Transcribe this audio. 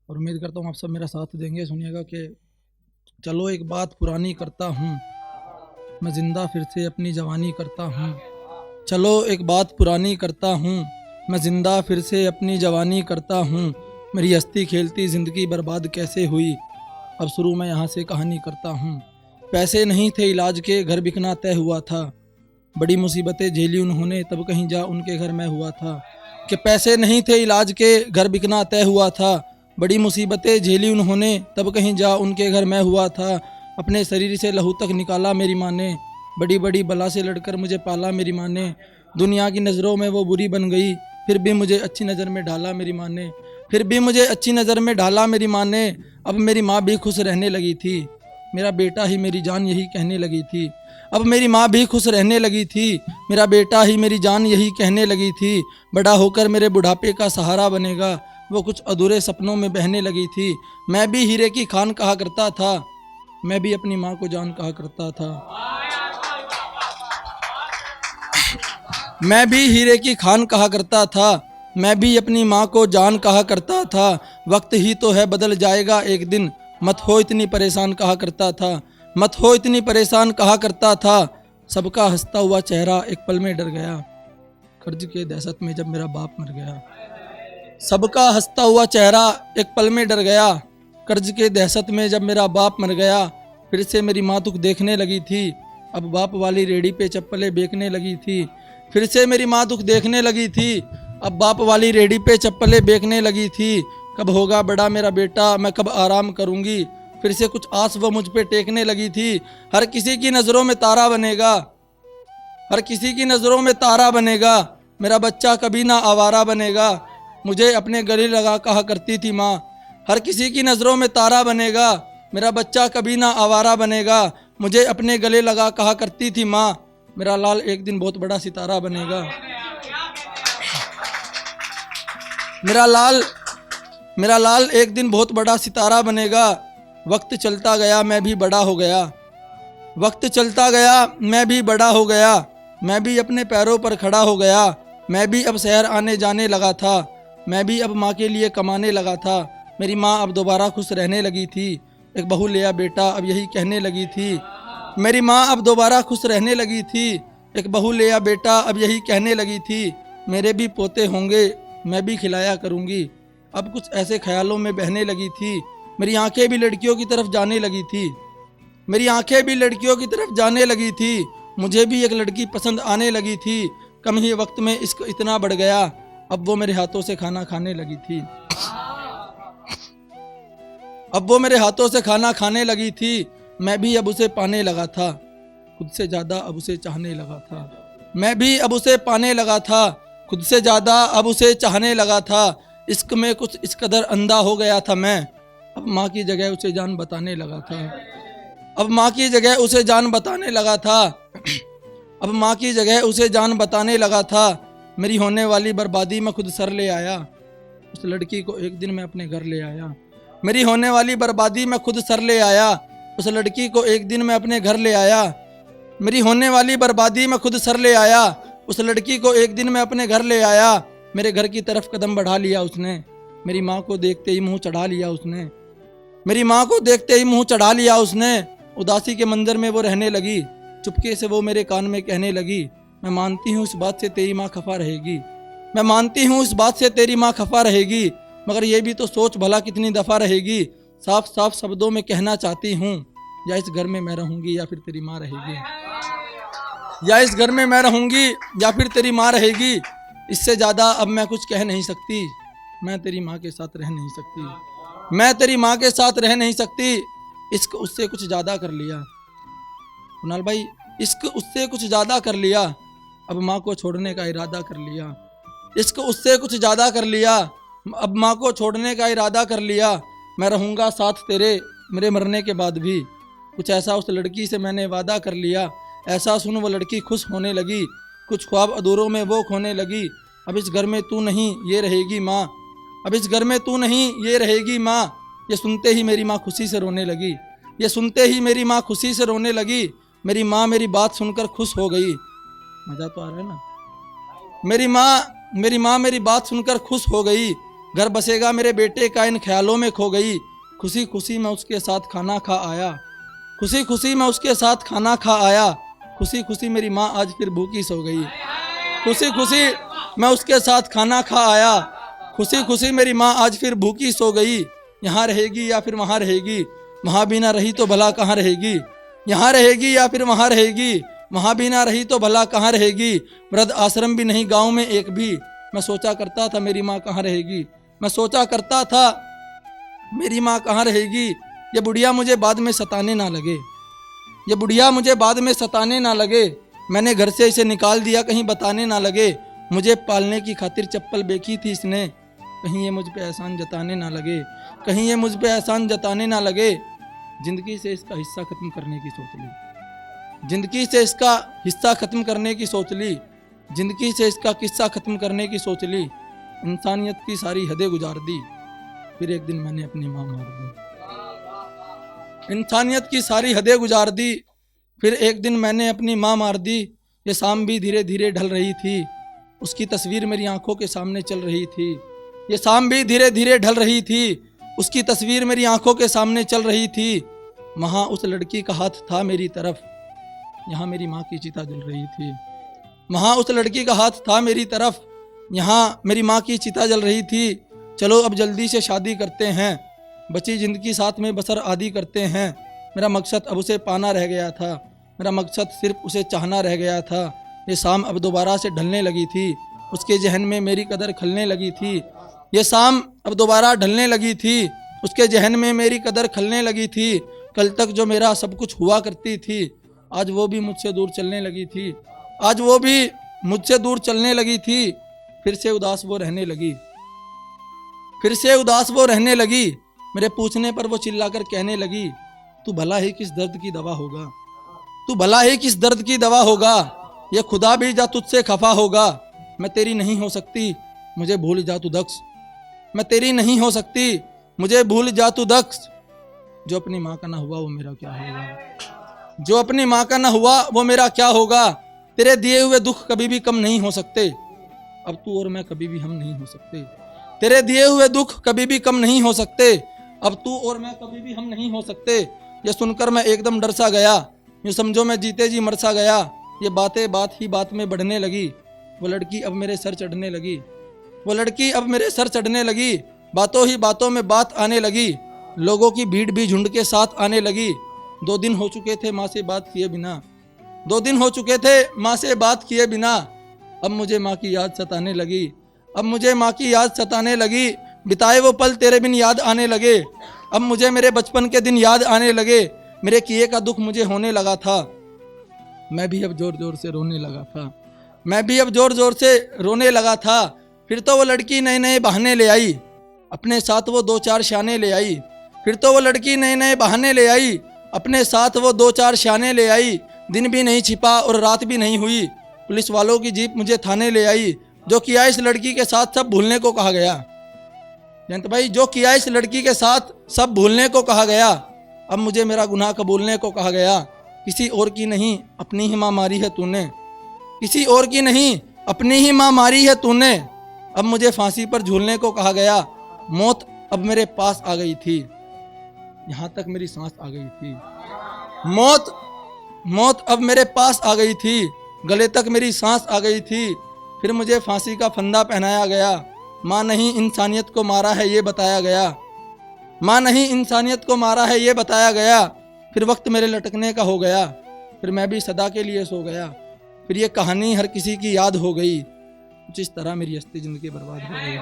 और उम्मीद करता हूँ आप सब मेरा साथ देंगे। सुनिएगा कि चलो एक बात पुरानी करता हूँ, मैं जिंदा फिर से अपनी जवानी करता हूँ। चलो एक बात पुरानी करता हूँ, मैं जिंदा फिर से अपनी जवानी करता हूँ। मेरी हस्ती खेलती ज़िंदगी बर्बाद कैसे हुई, अब शुरू मैं यहाँ से कहानी करता हूँ। पैसे नहीं थे इलाज के, घर बिकना तय हुआ था। बड़ी मुसीबतें झेली उन्होंने, तब कहीं जा उनके घर मैं हुआ था। कि पैसे नहीं थे इलाज के, घर बिकना तय हुआ था। बड़ी मुसीबतें झेली उन्होंने, तब कहीं जा उनके घर मैं हुआ था। अपने शरीर से लहू तक निकाला मेरी माँ ने, बड़ी बड़ी बला से लड़कर मुझे पाला मेरी माँ ने। दुनिया की नज़रों में वो बुरी बन गई, फिर भी मुझे अच्छी नज़र में ढाला मेरी माँ ने। फिर भी मुझे अच्छी नज़र में ढाला मेरी माँ ने। अब मेरी माँ भी खुश रहने लगी थी, मेरा बेटा ही मेरी जान यही कहने लगी थी। अब मेरी माँ भी खुश रहने लगी थी, मेरा बेटा ही मेरी जान यही कहने लगी थी। बड़ा होकर मेरे बुढ़ापे का सहारा बनेगा, वो कुछ अधूरे सपनों में बहने लगी थी। मैं भी हीरे की खान कहा करता था, मैं भी अपनी माँ को जान कहा करता था। मैं भी हीरे की खान कहा करता था, मैं भी अपनी माँ को जान कहा करता था। वक्त ही तो है बदल जाएगा एक दिन, मत हो इतनी परेशान कहा करता था। मत हो इतनी परेशान कहा करता था। सबका हंसता हुआ चेहरा एक पल में डर गया, कर्ज के दहशत में जब मेरा बाप मर गया। सबका हंसता हुआ चेहरा एक पल में डर गया, कर्ज के दहशत में जब मेरा बाप मर गया। फिर से मेरी माँ दुख देखने लगी थी, अब बाप वाली रेडी पे चप्पलें बेचने लगी थी। फिर से मेरी माँ दुख देखने लगी थी, अब बाप वाली रेडी पे चप्पलें बेचने लगी थी। कब होगा बड़ा मेरा बेटा, मैं कब आराम करूंगी। फिर से कुछ आस वो मुझ पे टेकने लगी थी। हर किसी की नज़रों में तारा बनेगा, हर किसी की नज़रों में तारा बनेगा। मेरा बच्चा कभी ना आवारा बनेगा, मुझे अपने गले लगा कहा करती थी माँ। हर किसी की नज़रों में तारा बनेगा, मेरा बच्चा कभी ना आवारा बनेगा, मुझे अपने गले लगा कहा करती थी माँ। मेरा लाल एक दिन बहुत बड़ा सितारा बनेगा। मेरा लाल मेरा लाल एक दिन बहुत बड़ा सितारा बनेगा। वक्त चलता गया मैं भी बड़ा हो गया, वक्त चलता गया मैं भी बड़ा हो गया। मैं भी अपने पैरों पर खड़ा हो गया, मैं भी अब शहर आने जाने लगा था। मैं भी अब माँ के लिए कमाने लगा था। मेरी माँ अब दोबारा खुश रहने लगी थी, एक बहू ले आ बेटा अब यही कहने लगी थी। मेरी माँ अब दोबारा खुश रहने लगी थी, एक बहू ले आ बेटा अब यही कहने लगी थी। मेरे भी पोते होंगे, मैं भी खिलाया करूँगी, अब कुछ ऐसे ख्यालों में बहने लगी थी। मेरी आंखें भी लड़कियों की तरफ जाने लगी थी, मेरी आंखें भी लड़कियों की तरफ जाने लगी थी। मुझे भी एक लड़की पसंद आने लगी थी। कम ही वक्त में इश्क इतना बढ़ गया, अब वो मेरे हाथों से खाना खाने लगी थी। अब वो मेरे हाथों से खाना खाने लगी थी। मैं भी अब उसे पाने लगा था, खुद से ज़्यादा अब उसे चाहने लगा था। मैं भी अब उसे पाने लगा था, खुद से ज़्यादा अब उसे चाहने लगा था। इश्क में कुछ इस कदर अंधा हो गया था मैं, अब माँ की जगह उसे जान बताने लगा था। अब माँ की जगह उसे जान बताने लगा था। अब माँ की जगह उसे जान बताने लगा था। मेरी होने वाली बर्बादी में खुद सर ले आया, उस लड़की को एक दिन मैं अपने घर ले आया। मेरी होने वाली बर्बादी में खुद सर ले आया, उस लड़की को एक दिन मैं अपने घर ले आया। मेरी होने वाली बर्बादी में खुद सर ले आया, उस लड़की को एक दिन मैं अपने घर ले आया। मेरे घर की तरफ कदम बढ़ा लिया उसने, मेरी माँ को देखते ही मुंह चढ़ा लिया उसने। मेरी माँ को देखते ही मुंह चढ़ा लिया उसने। उदासी के मंजर में वो रहने लगी, चुपके से वो मेरे कान में कहने लगी, मैं मानती हूँ इस बात से तेरी माँ खफा रहेगी, मैं मानती हूँ इस बात से तेरी माँ खफा रहेगी, मगर ये भी तो सोच भला कितनी दफ़ा रहेगी। साफ साफ शब्दों में कहना चाहती हूँ, या इस घर में मैं रहूँगी या फिर तेरी माँ रहेगी, या इस घर में मैं रहूँगी या फिर तेरी माँ रहेगी। इससे ज़्यादा अब मैं कुछ कह नहीं सकती, मैं तेरी माँ के साथ रह नहीं सकती, मैं तेरी माँ के साथ रह नहीं सकती। इश्क उससे कुछ ज़्यादा कर लिया कुणाल भाई, इश्क उससे कुछ ज़्यादा कर लिया, अब माँ को छोड़ने का इरादा कर लिया। इश्क उससे कुछ ज़्यादा कर लिया, अब माँ को छोड़ने का इरादा कर लिया। मैं रहूँगा साथ तेरे मेरे मरने के बाद भी, कुछ ऐसा उस लड़की से मैंने वादा कर लिया। ऐसा सुन वो लड़की खुश होने लगी, कुछ ख्वाब अधूरों में वो खोने लगी। अब इस घर में तू नहीं ये रहेगी माँ, अब इस घर में तू नहीं ये रहेगी माँ। ये सुनते ही मेरी माँ खुशी से रोने लगी, ये सुनते ही मेरी माँ खुशी से रोने लगी। मेरी माँ मेरी बात सुनकर खुश हो गई, मज़ा तो आ रहा है ना। मेरी माँ मेरी बात सुनकर खुश हो गई, घर बसेगा मेरे बेटे का इन ख्यालों में खो गई। खुशी खुशी मैं उसके साथ खाना खा आया, खुशी खुशी मैं उसके साथ खाना खा आया। खुशी खुशी मेरी माँ आज फिर भूखी सो गई। खुशी खुशी मैं उसके साथ खाना खा आया, खुशी खुशी मेरी माँ आज फिर भूखी सो गई। यहाँ रहेगी या फिर वहाँ रहेगी, वहाँ भी ना रही तो भला कहाँ रहेगी। यहाँ रहेगी या फिर वहाँ रहेगी, वहाँ भी ना रही तो भला कहाँ रहेगी। वृद्ध आश्रम भी नहीं गाँव में एक भी, मैं सोचा करता था मेरी माँ कहाँ रहेगी। मैं सोचा करता था मेरी माँ कहाँ रहेगी। ये बुढ़िया मुझे बाद में सताने ना लगे, ये बुढ़िया मुझे बाद में सताने ना लगे। मैंने घर से इसे निकाल दिया कहीं बताने ना लगे। मुझे पालने की खातिर चप्पल बेची थी इसने, कहीं ये मुझ पे एहसान जताने ना लगे, कहीं ये मुझ पे एहसान जताने ना लगे। जिंदगी से इसका हिस्सा खत्म करने की सोच ली, जिंदगी से इसका हिस्सा खत्म करने की सोच ली, जिंदगी से इसका किस्सा खत्म करने की सोच ली। इंसानियत की सारी हदें गुजार दी, फिर एक दिन मैंने अपनी माँ मार दी। इंसानियत की सारी हदें गुजार दी, फिर एक दिन मैंने अपनी माँ मार दी। ये शाम भी धीरे धीरे ढल रही थी, उसकी तस्वीर मेरी आंखों के सामने चल रही थी। ये शाम भी धीरे धीरे ढल रही थी, उसकी तस्वीर मेरी आंखों के सामने चल रही थी। वहाँ उस लड़की का हाथ था मेरी तरफ, यहाँ मेरी माँ की चिता जल रही थी। वहाँ उस लड़की का हाथ था मेरी तरफ, यहाँ मेरी माँ की चिता जल रही थी। चलो अब जल्दी से शादी करते हैं, बची जिंदगी साथ में बसर आदि करते हैं। मेरा मकसद अब उसे पाना रह गया था, मेरा मकसद सिर्फ उसे चाहना रह गया था। ये शाम अब दोबारा से ढलने लगी थी, उसके जहन में मेरी कदर खलने लगी थी। ये शाम अब दोबारा ढलने लगी थी, उसके जहन में मेरी कदर खलने लगी थी। कल तक जो मेरा सब कुछ हुआ करती थी, आज वो भी मुझसे दूर चलने लगी थी, आज वो भी मुझसे दूर चलने लगी थी। फिर से उदास वो रहने लगी, फिर से उदास वो रहने लगी। मेरे पूछने पर वो चिल्लाकर कहने लगी, तू भला ही किस दर्द की दवा होगा, तू भला ही किस दर्द की दवा होगा। ये खुदा भी जा तुझसे खफा होगा। मैं तेरी नहीं हो सकती, मुझे भूल जा तू दक्ष, मैं तेरी नहीं हो सकती, मुझे भूल जा तू दक्ष। जो अपनी माँ का ना हुआ वो मेरा क्या होगा, जो अपनी माँ का ना हुआ वो मेरा क्या होगा। तेरे दिए हुए दुख कभी भी कम नहीं हो सकते, अब तू और मैं कभी भी हम नहीं हो सकते। तेरे दिए हुए दुख कभी भी कम नहीं हो सकते, अब तू और मैं कभी भी हम नहीं हो सकते। ये सुनकर मैं एकदम डर सा गया, यूँ समझो मैं जीते जी मर सा गया। ये बातें बात ही बात में बढ़ने लगी, वो लड़की अब मेरे सर चढ़ने लगी, वो लड़की अब मेरे सर चढ़ने लगी। बातों ही बातों में बात आने लगी, लोगों की भीड़ भी झुंड के साथ आने लगी। 2 दिन हो चुके थे माँ से बात किए बिना, 2 दिन हो चुके थे माँ से बात किए बिना। अब मुझे माँ की याद सताने लगी, अब मुझे माँ की याद सताने लगी। बिताए वो पल तेरे बिन याद आने लगे, अब मुझे मेरे बचपन के दिन याद आने लगे। मेरे किए का दुख मुझे होने लगा था, मैं भी अब जोर जोर से रोने लगा था, मैं भी अब जोर जोर से रोने लगा था। फिर तो वो लड़की नए नए बहाने ले आई, अपने साथ वो 2-4 शाने ले आई। फिर तो वो लड़की नए नए बहाने ले आई, अपने साथ वो 2-4 शाने ले आई। दिन भी नहीं छिपा और रात भी नहीं हुई, पुलिस वालों की जीप मुझे थाने ले आई। जो किया इस लड़की के साथ सब भूलने को कहा गया, जयंत भाई, जो किया इस लड़की के साथ सब भूलने को कहा गया। अब मुझे मेरा गुनाह कबूलने को कहा गया। किसी और की नहीं अपनी ही माँ मारी है तूने, किसी और की नहीं अपनी ही माँ मारी है तूने। अब मुझे फांसी पर झूलने को कहा गया। मौत अब मेरे पास आ गई थी, यहाँ तक मेरी सांस आ गई थी। मौत अब मेरे पास आ गई थी, गले तक मेरी सांस आ गई थी। फिर मुझे फांसी का फंदा पहनाया गया। माँ नहीं इंसानियत को मारा है ये बताया गया, माँ नहीं इंसानियत को मारा है ये बताया गया। फिर वक्त मेरे लटकने का हो गया, फिर मैं भी सदा के लिए सो गया। फिर ये कहानी हर किसी की याद हो गई, कुछ इस तरह मेरी हस्ती जिंदगी बर्बाद हो गई।